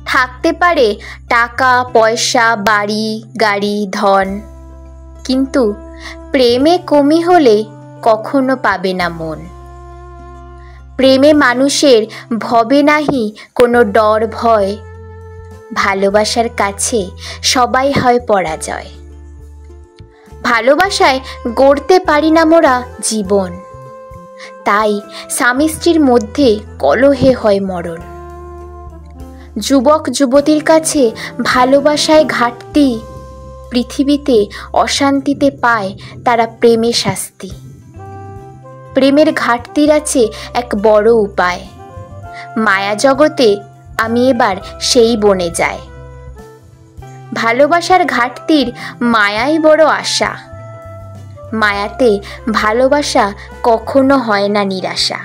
থাকতে পারে টাকা পয়সা, বাড়ি গাড়ি, ধন, কিন্তু প্রেমে কমি হলে কখনো পাবে না মন। প্রেমে মানুষের ভবে নাহি কোনো ডর ভয়, ভালোবাসার কাছে সবাই হয় পরাজয়। ভালোবাসায় গড়তে পারি না মোরা জীবন, তাই স্বামী স্ত্রীর মধ্যে কলহে হয় মরণ। যুবক যুবতীর কাছে ভালোবাসায় ঘাটতি, পৃথিবীতে অশান্তিতে পায় তারা প্রেমে শাস্তি। প্রেমের ঘাটতির আছে এক বড় উপায়, মায়া জগতে আমি এবার সেই বনে যাই। ভালোবাসার ঘাটতির মায়াই বড় আশা, মায়াতে ভালোবাসা কখনো হয় না নিরাশা।